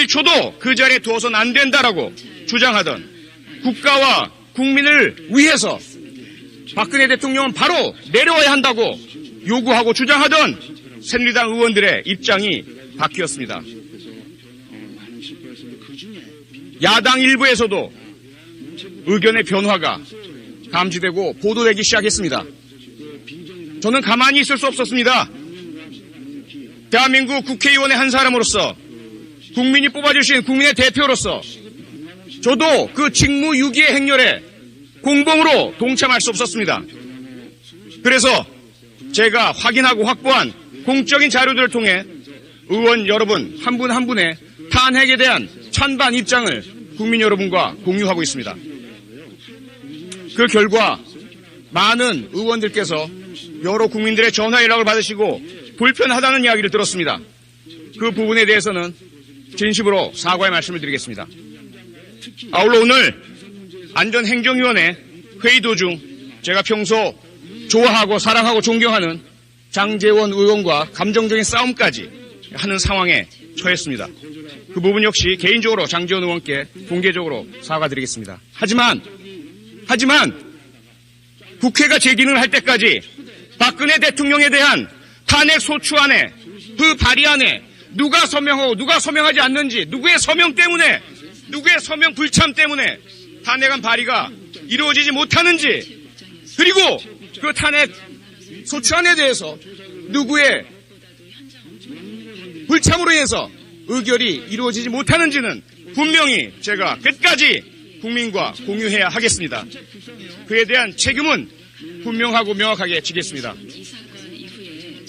1초도 그 자리에 두어서는 안 된다라고 주장하던 국가와 국민을 위해서 박근혜 대통령은 바로 내려와야 한다고 요구하고 주장하던 새누리당 의원들의 입장이 바뀌었습니다. 야당 일부에서도 의견의 변화가 감지되고 보도되기 시작했습니다. 저는 가만히 있을 수 없었습니다. 대한민국 국회의원의 한 사람으로서 국민이 뽑아주신 국민의 대표로서 저도 그 직무유기의 행렬에 공범으로 동참할 수 없었습니다. 그래서 제가 확인하고 확보한 공적인 자료들을 통해 의원 여러분 한 분 한 분의 탄핵에 대한 찬반 입장을 국민 여러분과 공유하고 있습니다. 그 결과 많은 의원들께서 여러 국민들의 전화 연락을 받으시고 불편하다는 이야기를 들었습니다. 그 부분에 대해서는 진심으로 사과의 말씀을 드리겠습니다. 아울러 오늘 안전행정위원회 회의 도중 제가 평소 좋아하고 사랑하고 존경하는 장제원 의원과 감정적인 싸움까지 하는 상황에 처했습니다. 그 부분 역시 개인적으로 장제원 의원께 공개적으로 사과드리겠습니다. 하지만 국회가 제 기능을 할 때까지 박근혜 대통령에 대한 탄핵 소추안에 그 발의안에 누가 서명하고 누가 서명하지 않는지 누구의 서명 때문에 누구의 서명 불참 때문에 탄핵안 발의가 이루어지지 못하는지 그리고 그 탄핵 소추안에 대해서 누구의 불참으로 인해서 의결이 이루어지지 못하는지는 분명히 제가 끝까지 국민과 공유해야 하겠습니다. 그에 대한 책임은 분명하고 명확하게 지겠습니다.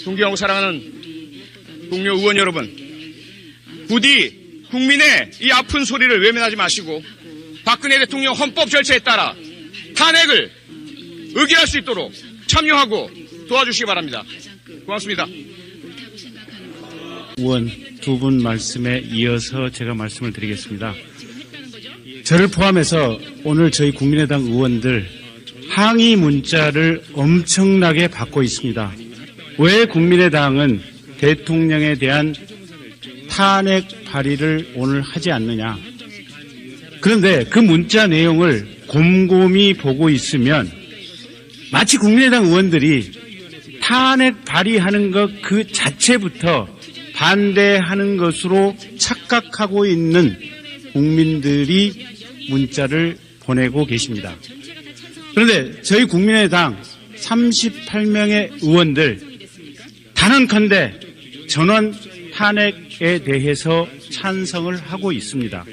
존경하고 사랑하는 동료 의원 여러분, 부디 국민의 이 아픈 소리를 외면하지 마시고 박근혜 대통령 헌법 절차에 따라 탄핵을 의결할 수 있도록 참여하고 도와주시기 바랍니다. 고맙습니다. 의원 두 분 말씀에 이어서 제가 말씀을 드리겠습니다. 저를 포함해서 오늘 저희 국민의당 의원들 항의 문자를 엄청나게 받고 있습니다. 왜 국민의당은 대통령에 대한 탄핵 발의를 오늘 하지 않느냐. 그런데 그 문자 내용을 곰곰이 보고 있으면 마치 국민의당 의원들이 탄핵 발의하는 것 그 자체부터 반대하는 것으로 착각하고 있는 국민들이 문자를 보내고 계십니다. 그런데 저희 국민의당 38명의 의원들 단언컨대 전원 탄핵에 대해서 찬성을 하고 있습니다.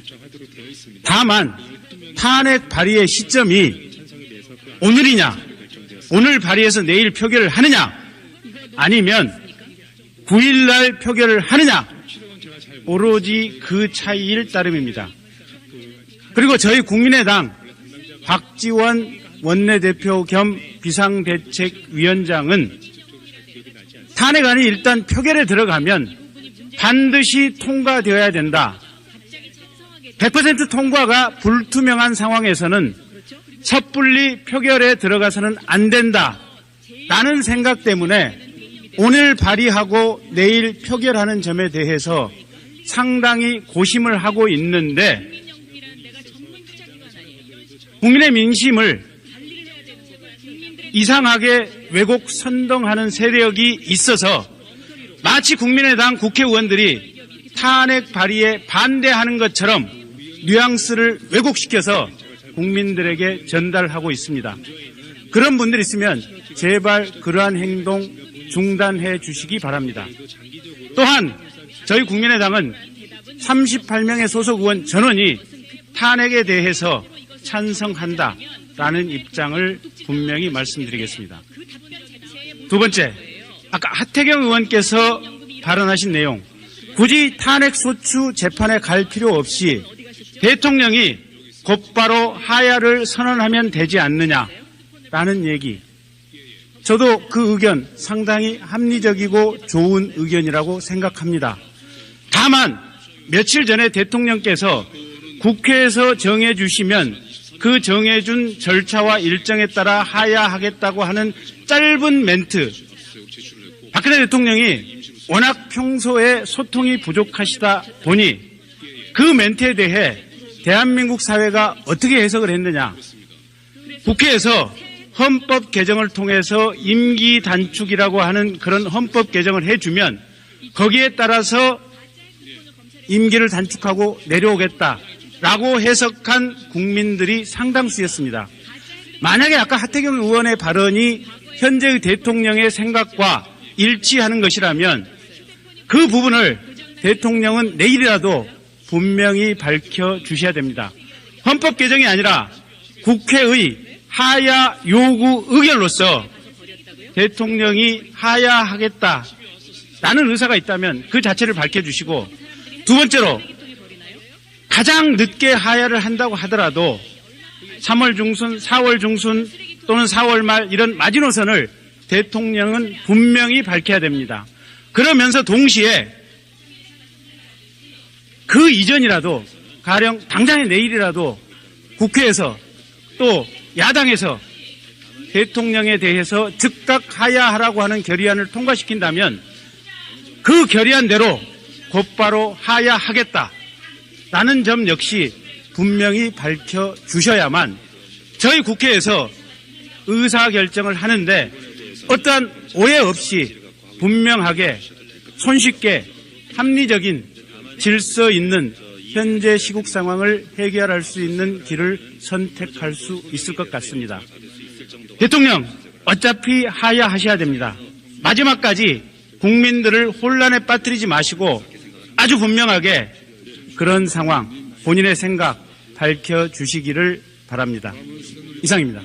다만 탄핵 발의의 시점이 오늘이냐, 오늘 발의해서 내일 표결을 하느냐, 아니면 9일날 표결을 하느냐, 오로지 그 차이일 따름입니다. 그리고 저희 국민의당 박지원 원내대표 겸 비상대책위원장은 탄핵안이 일단 표결에 들어가면 반드시 통과되어야 된다. 100% 통과가 불투명한 상황에서는 섣불리 표결에 들어가서는 안 된다. 라는 생각 때문에 오늘 발의하고 내일 표결하는 점에 대해서 상당히 고심을 하고 있는데 국민의 민심을 이상하게 왜곡 선동하는 세력이 있어서 마치 국민의당 국회의원들이 탄핵 발의에 반대하는 것처럼 뉘앙스를 왜곡시켜서 국민들에게 전달하고 있습니다. 그런 분들이 있으면 제발 그러한 행동 중단해 주시기 바랍니다. 또한 저희 국민의당은 38명의 소속 의원 전원이 탄핵에 대해서 찬성한다라는 입장을 분명히 말씀드리겠습니다. 두 번째, 아까 하태경 의원께서 발언하신 내용, 굳이 탄핵소추 재판에 갈 필요 없이 대통령이 곧바로 하야를 선언하면 되지 않느냐라는 얘기, 저도 그 의견 상당히 합리적이고 좋은 의견이라고 생각합니다. 다만 며칠 전에 대통령께서 국회에서 정해주시면 그 정해준 절차와 일정에 따라 하야하겠다고 하는 짧은 멘트, 박근혜 대통령이 워낙 평소에 소통이 부족하시다 보니 그 멘트에 대해 대한민국 사회가 어떻게 해석을 했느냐. 국회에서 헌법 개정을 통해서 임기 단축이라고 하는 그런 헌법 개정을 해주면 거기에 따라서 임기를 단축하고 내려오겠다라고 해석한 국민들이 상당수였습니다. 만약에 아까 하태경 의원의 발언이 현재의 대통령의 생각과 일치하는 것이라면 그 부분을 대통령은 내일이라도 분명히 밝혀주셔야 됩니다. 헌법 개정이 아니라 국회의 하야 요구 의결로서 대통령이 하야하겠다라는 의사가 있다면 그 자체를 밝혀주시고, 두 번째로 가장 늦게 하야를 한다고 하더라도 3월 중순, 4월 중순 또는 4월 말 이런 마지노선을 대통령은 분명히 밝혀야 됩니다. 그러면서 동시에 그 이전이라도 가령 당장의 내일이라도 국회에서 또 야당에서 대통령에 대해서 즉각 하야하라고 하는 결의안을 통과시킨다면 그 결의안대로 곧바로 하야하겠다라는 점 역시 분명히 밝혀주셔야만 저희 국회에서 의사결정을 하는데 어떠한 오해 없이 분명하게 손쉽게 합리적인 질서 있는 현재 시국 상황을 해결할 수 있는 길을 선택할 수 있을 것 같습니다. 대통령 어차피 하야하셔야 됩니다. 마지막까지 국민들을 혼란에 빠뜨리지 마시고 아주 분명하게 그런 상황, 본인의 생각 밝혀주시기를 바랍니다. 이상입니다.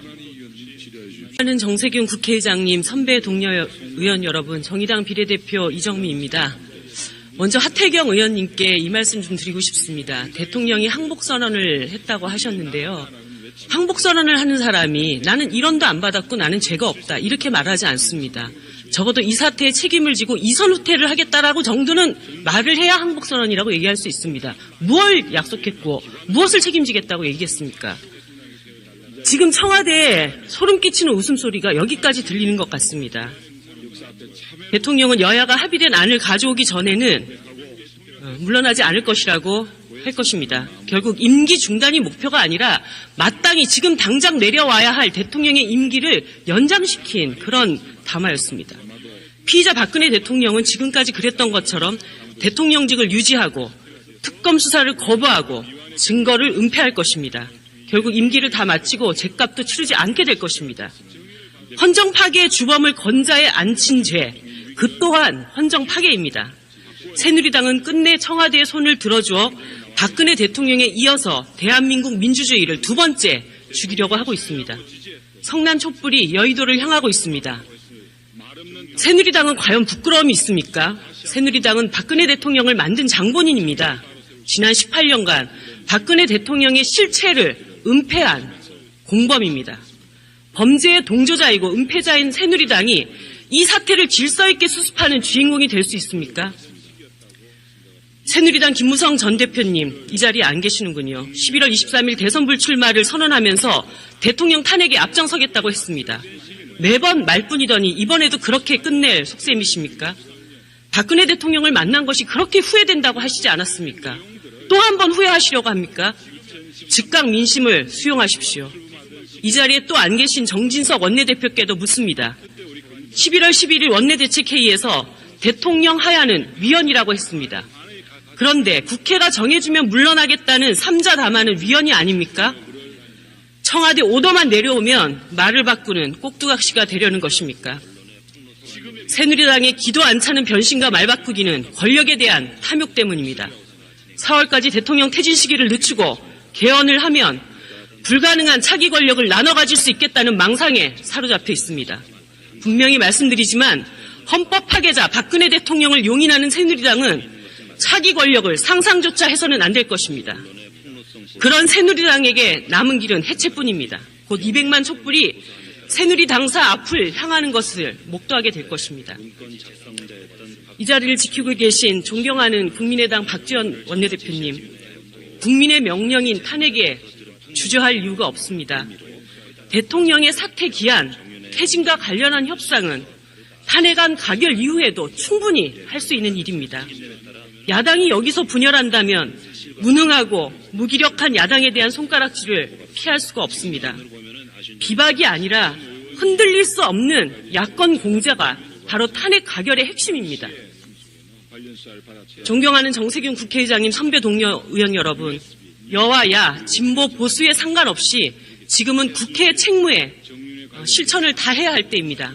하는 정세균 국회의장님, 선배 동료 의원 여러분, 정의당 비례대표 이정미입니다. 먼저 하태경 의원님께 이 말씀 좀 드리고 싶습니다. 대통령이 항복선언을 했다고 하셨는데요. 항복선언을 하는 사람이 나는 1원도 안 받았고 나는 죄가 없다 이렇게 말하지 않습니다. 적어도 이 사태에 책임을 지고 이선 후퇴를 하겠다라고 정도는 말을 해야 항복선언이라고 얘기할 수 있습니다. 무엇을 약속했고 무엇을 책임지겠다고 얘기했습니까? 지금 청와대에 소름 끼치는 웃음소리가 여기까지 들리는 것 같습니다. 대통령은 여야가 합의된 안을 가져오기 전에는 물러나지 않을 것이라고 할 것입니다. 결국 임기 중단이 목표가 아니라 마땅히 지금 당장 내려와야 할 대통령의 임기를 연장시킨 그런 담화였습니다. 피의자 박근혜 대통령은 지금까지 그랬던 것처럼 대통령직을 유지하고 특검 수사를 거부하고 증거를 은폐할 것입니다. 결국 임기를 다 마치고 죗값도 치르지 않게 될 것입니다. 헌정 파괴의 주범을 건자에 앉힌 죄, 그 또한 헌정 파괴입니다. 새누리당은 끝내 청와대의 손을 들어주어 박근혜 대통령에 이어서 대한민국 민주주의를 두 번째 죽이려고 하고 있습니다. 성난 촛불이 여의도를 향하고 있습니다. 새누리당은 과연 부끄러움이 있습니까? 새누리당은 박근혜 대통령을 만든 장본인입니다. 지난 18년간 박근혜 대통령의 실체를 은폐한 공범입니다. 범죄의 동조자이고 은폐자인 새누리당이 이 사태를 질서 있게 수습하는 주인공이 될 수 있습니까? 새누리당 김무성 전 대표님 이 자리에 안 계시는군요. 11월 23일 대선 불출마를 선언하면서 대통령 탄핵에 앞장서겠다고 했습니다. 매번 말뿐이더니 이번에도 그렇게 끝낼 속셈이십니까? 박근혜 대통령을 만난 것이 그렇게 후회된다고 하시지 않았습니까? 또 한 번 후회하시려고 합니까? 즉각 민심을 수용하십시오. 이 자리에 또 안 계신 정진석 원내대표께도 묻습니다. 11월 11일 원내대책회의에서 대통령 하야는 위헌이라고 했습니다. 그런데 국회가 정해주면 물러나겠다는 3자 담화는 위헌이 아닙니까? 청와대 오더만 내려오면 말을 바꾸는 꼭두각시가 되려는 것입니까? 새누리당의 기도 안 차는 변신과 말 바꾸기는 권력에 대한 탐욕 때문입니다. 4월까지 대통령 퇴진 시기를 늦추고 개헌을 하면 불가능한 차기 권력을 나눠 가질 수 있겠다는 망상에 사로잡혀 있습니다. 분명히 말씀드리지만 헌법 파괴자 박근혜 대통령을 용인하는 새누리당은 차기 권력을 상상조차 해서는 안 될 것입니다. 그런 새누리당에게 남은 길은 해체뿐입니다. 곧 200만 촛불이 새누리 당사 앞을 향하는 것을 목도하게 될 것입니다. 이 자리를 지키고 계신 존경하는 국민의당 박지원 원내대표님, 국민의 명령인 탄핵에 주저할 이유가 없습니다. 대통령의 사퇴 기한, 퇴진과 관련한 협상은 탄핵안 가결 이후에도 충분히 할 수 있는 일입니다. 야당이 여기서 분열한다면 무능하고 무기력한 야당에 대한 손가락질을 피할 수가 없습니다. 비박이 아니라 흔들릴 수 없는 야권 공자가 바로 탄핵 가결의 핵심입니다. 존경하는 정세균 국회의장님, 선배 동료 의원 여러분, 여와 야, 진보 보수에 상관없이 지금은 국회의 책무에 실천을 다해야 할 때입니다.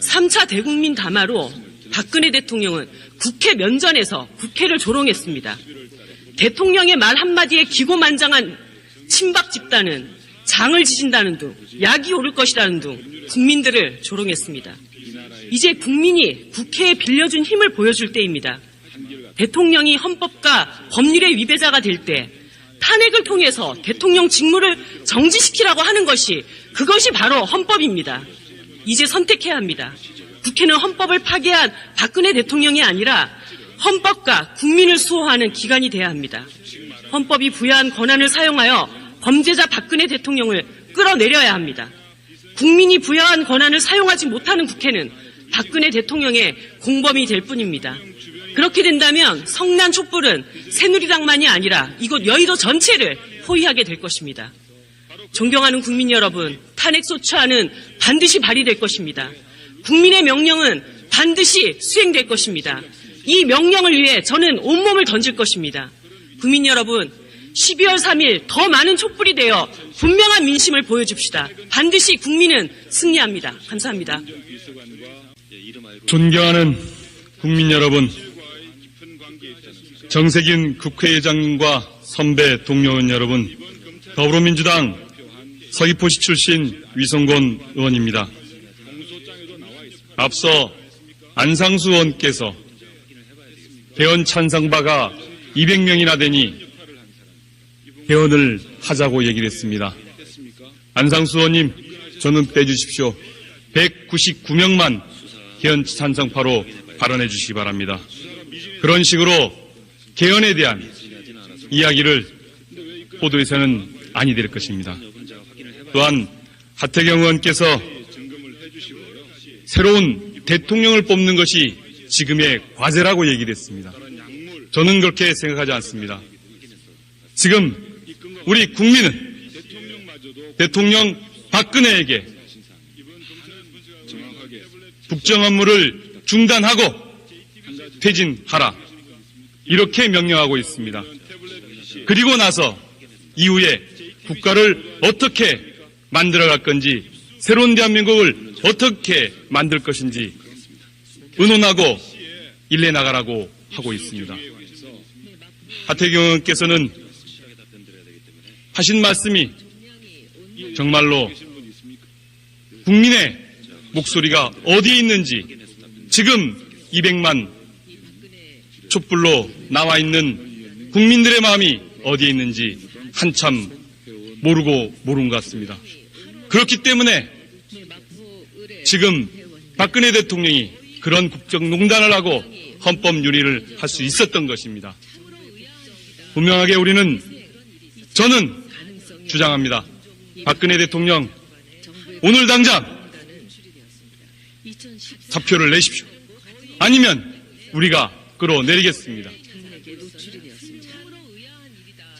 3차 대국민 담화로 박근혜 대통령은 국회 면전에서 국회를 조롱했습니다. 대통령의 말 한마디에 기고만장한 친박 집단은 장을 지진다는 둥, 약이 오를 것이라는 둥 국민들을 조롱했습니다. 이제 국민이 국회에 빌려준 힘을 보여줄 때입니다. 대통령이 헌법과 법률의 위배자가 될 때 탄핵을 통해서 대통령 직무를 정지시키라고 하는 것이 그것이 바로 헌법입니다. 이제 선택해야 합니다. 국회는 헌법을 파괴한 박근혜 대통령이 아니라 헌법과 국민을 수호하는 기관이 돼야 합니다. 헌법이 부여한 권한을 사용하여 범죄자 박근혜 대통령을 끌어내려야 합니다. 국민이 부여한 권한을 사용하지 못하는 국회는 박근혜 대통령의 공범이 될 뿐입니다. 그렇게 된다면 성난 촛불은 새누리당만이 아니라 이곳 여의도 전체를 포위하게 될 것입니다. 존경하는 국민 여러분, 탄핵소추안은 반드시 발의될 것입니다. 국민의 명령은 반드시 수행될 것입니다. 이 명령을 위해 저는 온몸을 던질 것입니다. 국민 여러분, 12월 3일 더 많은 촛불이 되어 분명한 민심을 보여줍시다. 반드시 국민은 승리합니다. 감사합니다. 존경하는 국민 여러분, 정세균 국회의장님과 선배 동료 의원 여러분, 더불어민주당 서귀포시 출신 위성곤 의원입니다. 앞서 안상수 의원께서 개헌 찬성파가 200명이나 되니 개헌을 하자고 얘기를 했습니다. 안상수 의원님, 저는 빼주십시오. 199명만 개헌 찬성파로 발언해 주시기 바랍니다. 그런 식으로 개헌에 대한 이야기를 보도해서는 아니 될 것입니다. 또한 하태경 의원께서 새로운 대통령을 뽑는 것이 지금의 과제라고 얘기를 했습니다. 저는 그렇게 생각하지 않습니다. 지금 우리 국민은 대통령 박근혜에게 국정 업무를 중단하고 퇴진하라, 이렇게 명령하고 있습니다. 그리고 나서 이후에 국가를 어떻게 만들어갈 건지, 새로운 대한민국을 어떻게 만들 것인지 의논하고 일내 나가라고 하고 있습니다. 하태경 의원께서는 하신 말씀이 정말로 국민의 목소리가 어디에 있는지, 지금 200만 촛불로 나와 있는 국민들의 마음이 어디에 있는지 한참 모르는 것 같습니다. 그렇기 때문에 지금 박근혜 대통령이 그런 국정농단을 하고 헌법 유리를 할 수 있었던 것입니다. 분명하게 저는 주장합니다. 박근혜 대통령, 오늘 당장 사표를 내십시오. 아니면 우리가 끌어내리겠습니다.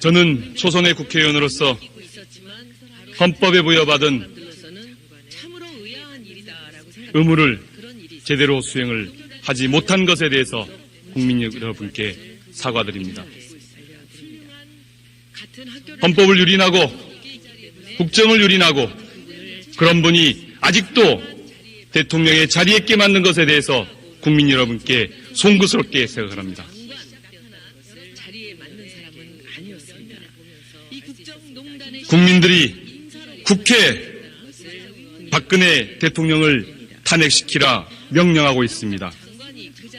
저는 초선의 국회의원으로서 헌법에 부여받은 의무를 제대로 수행을 하지 못한 것에 대해서 국민 여러분께 사과드립니다. 헌법을 유린하고 국정을 유린하고 그런 분이 아직도 대통령의 자리에 있게 만든 것에 대해서 국민 여러분께 송구스럽게 생각합니다. 국민들이 국회 박근혜 대통령을 탄핵시키라 명령하고 있습니다.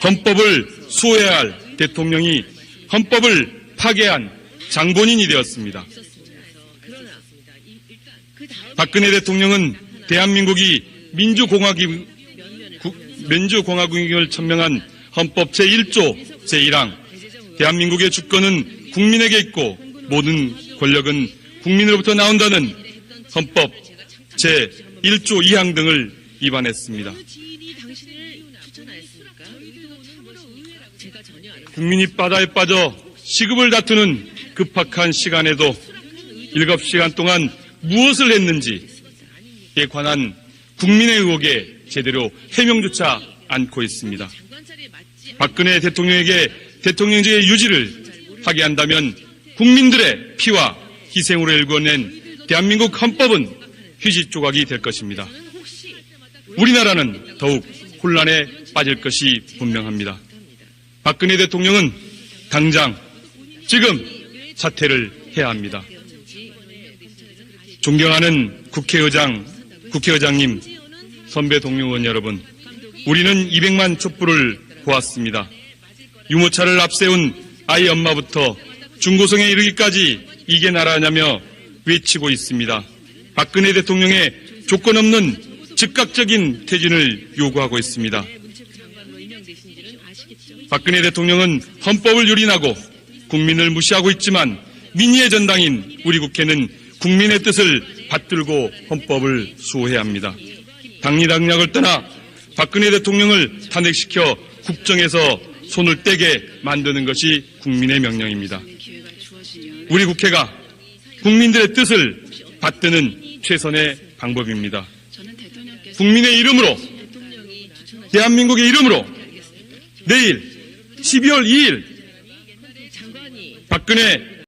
헌법을 수호해야 할 대통령이 헌법을 파괴한 장본인이 되었습니다. 박근혜 대통령은 대한민국이 민주공화국임을 천명한 헌법 제1조 제1항, 대한민국의 주권은 국민에게 있고 모든 권력은 국민으로부터 나온다는 헌법 제1조 2항 등을 위반했습니다. 국민이 바다에 빠져 시급을 다투는 급박한 시간에도 7시간 동안 무엇을 했는지에 관한 국민의 의혹에 제대로 해명조차 않고 있습니다. 박근혜 대통령에게 대통령제의 유지를 하게 한다면 국민들의 피와 희생으로 일궈낸 대한민국 헌법은 휴지 조각이 될 것입니다. 우리나라는 더욱 혼란에 빠질 것이 분명합니다. 박근혜 대통령은 당장 지금 사퇴를 해야 합니다. 존경하는 국회의장님, 선배 동료 의원 여러분, 우리는 200만 촛불을 보았습니다. 유모차를 앞세운 아이 엄마부터 중고성에 이르기까지 이게 나라냐며 외치고 있습니다. 박근혜 대통령의 조건 없는 즉각적인 퇴진을 요구하고 있습니다. 박근혜 대통령은 헌법을 유린하고 국민을 무시하고 있지만 민의의 전당인 우리 국회는 국민의 뜻을 받들고 헌법을 수호해야 합니다. 당리당략을 떠나 박근혜 대통령을 탄핵시켜 국정에서 손을 떼게 만드는 것이 국민의 명령입니다. 우리 국회가 국민들의 뜻을 받드는 최선의 방법입니다. 국민의 이름으로, 대한민국의 이름으로 내일 12월 2일 박근혜